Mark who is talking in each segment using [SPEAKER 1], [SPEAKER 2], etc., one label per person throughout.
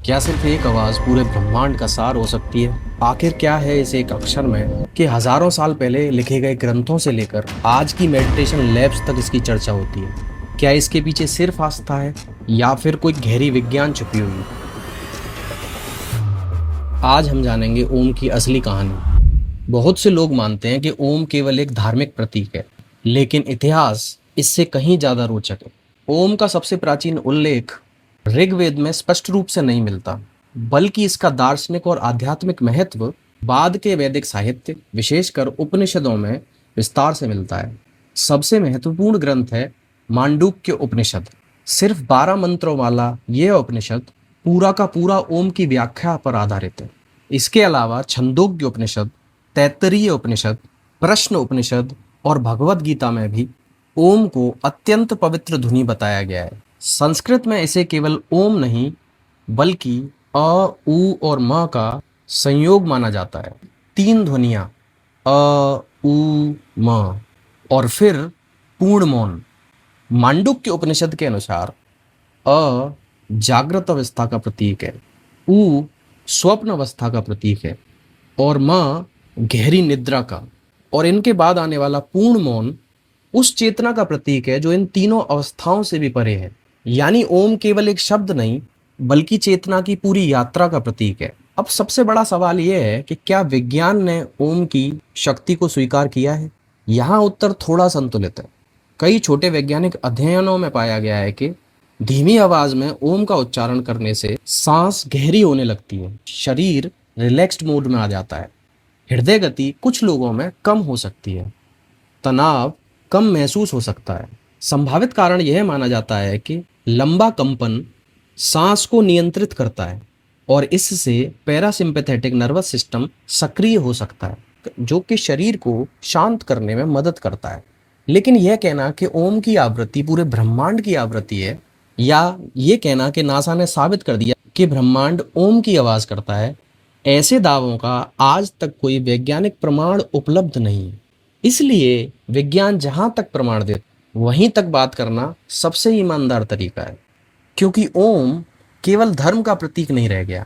[SPEAKER 1] क्या सिर्फ एक आवाज पूरे ब्रह्मांड का सार हो सकती है? आखिर क्या है इस एक अक्षर में कि हजारों साल पहले लिखे गए ग्रंथों से लेकर आज की मेडिटेशन लैब्स तक इसकी चर्चा होती है? क्या इसके पीछे सिर्फ आस्था है या फिर कोई गहरी विज्ञान छुपी हुई है? आज हम जानेंगे ओम की असली कहानी। बहुत से लोग मानते हैं कि ओम केवल एक धार्मिक प्रतीक है, लेकिन इतिहास इससे कहीं ज्यादा रोचक है। ओम का सबसे प्राचीन उल्लेख ऋग्वेद में स्पष्ट रूप से नहीं मिलता, बल्कि इसका दार्शनिक और आध्यात्मिक महत्व बाद के वैदिक साहित्य, विशेषकर उपनिषदों में विस्तार से मिलता है। सबसे महत्वपूर्ण ग्रंथ है मांडूक्य उपनिषद। सिर्फ 12 मंत्रों वाला यह उपनिषद पूरा का पूरा ओम की व्याख्या पर आधारित है। इसके अलावा छंदोग्य उपनिषद, तैत्तरीय उपनिषद, प्रश्न उपनिषद और भगवद गीता में भी ओम को अत्यंत पवित्र ध्वनि बताया गया है। संस्कृत में इसे केवल ओम नहीं, बल्कि अ, उ और म का संयोग माना जाता है। 3 ध्वनियां अ, उ, म और फिर पूर्ण मौन। मांडुक्य उपनिषद के अनुसार अ जागृत अवस्था का प्रतीक है, उ स्वप्न अवस्था का प्रतीक है और म गहरी निद्रा का। और इनके बाद आने वाला पूर्ण मौन उस चेतना का प्रतीक है जो इन तीनों अवस्थाओं से भी परे है। यानी ओम केवल एक शब्द नहीं, बल्कि चेतना की पूरी यात्रा का प्रतीक है। अब सबसे बड़ा सवाल यह है कि क्या विज्ञान ने ओम की शक्ति को स्वीकार किया है? यहाँ उत्तर थोड़ा संतुलित है। कई छोटे वैज्ञानिक अध्ययनों में पाया गया है कि धीमी आवाज में ओम का उच्चारण करने से सांस गहरी होने लगती है, शरीर रिलैक्स्ड मोड में आ जाता है, हृदय गति कुछ लोगों में कम हो सकती है, तनाव कम महसूस हो सकता है। संभावित कारण यह माना जाता है कि लंबा कंपन सांस को नियंत्रित करता है और इससे पैरासिम्पैथेटिक नर्वस सिस्टम सक्रिय हो सकता है, जो कि शरीर को शांत करने में मदद करता है। लेकिन यह कहना कि ओम की आवृत्ति पूरे ब्रह्मांड की आवृत्ति है, या ये कहना कि नासा ने साबित कर दिया कि ब्रह्मांड ओम की आवाज करता है, ऐसे दावों का आज तक कोई वैज्ञानिक प्रमाण उपलब्ध नहीं है। इसलिए विज्ञान जहां तक प्रमाण दे वहीं तक बात करना सबसे ईमानदार तरीका है, क्योंकि ओम केवल धर्म का प्रतीक नहीं रह गया।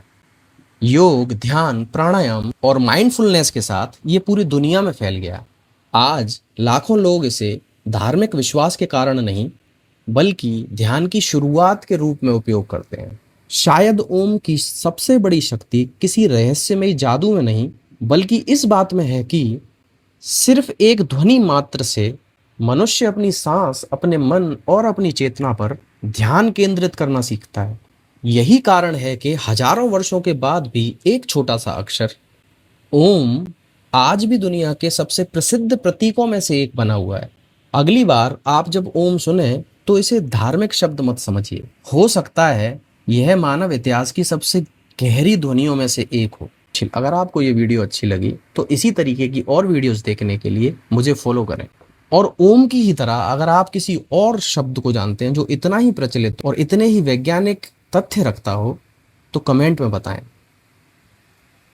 [SPEAKER 1] योग, ध्यान, प्राणायाम और माइंडफुलनेस के साथ ये पूरी दुनिया में फैल गया। आज लाखों लोग इसे धार्मिक विश्वास के कारण नहीं, बल्कि ध्यान की शुरुआत के रूप में उपयोग करते हैं। शायद ओम की सबसे बड़ी शक्ति किसी रहस्यमयी जादू में नहीं, बल्कि इस बात में है कि सिर्फ एक ध्वनि मात्र से मनुष्य अपनी सांस, अपने मन और अपनी चेतना पर ध्यान केंद्रित करना सीखता है। यही कारण है कि हजारों वर्षों के बाद भी एक छोटा सा अक्षर ओम आज भी दुनिया के सबसे प्रसिद्ध प्रतीकों में से एक बना हुआ है। अगली बार आप जब ओम सुने तो इसे धार्मिक शब्द मत समझिए। हो सकता है यह मानव इतिहास की सबसे गहरी ध्वनियों में से एक हो। अगर आपको ये वीडियो अच्छी लगी तो इसी तरीके की और वीडियोस देखने के लिए मुझे फॉलो करें। और ओम की ही तरह अगर आप किसी और शब्द को जानते हैं जो इतना ही प्रचलित और इतने ही वैज्ञानिक तथ्य रखता हो, तो कमेंट में बताएं।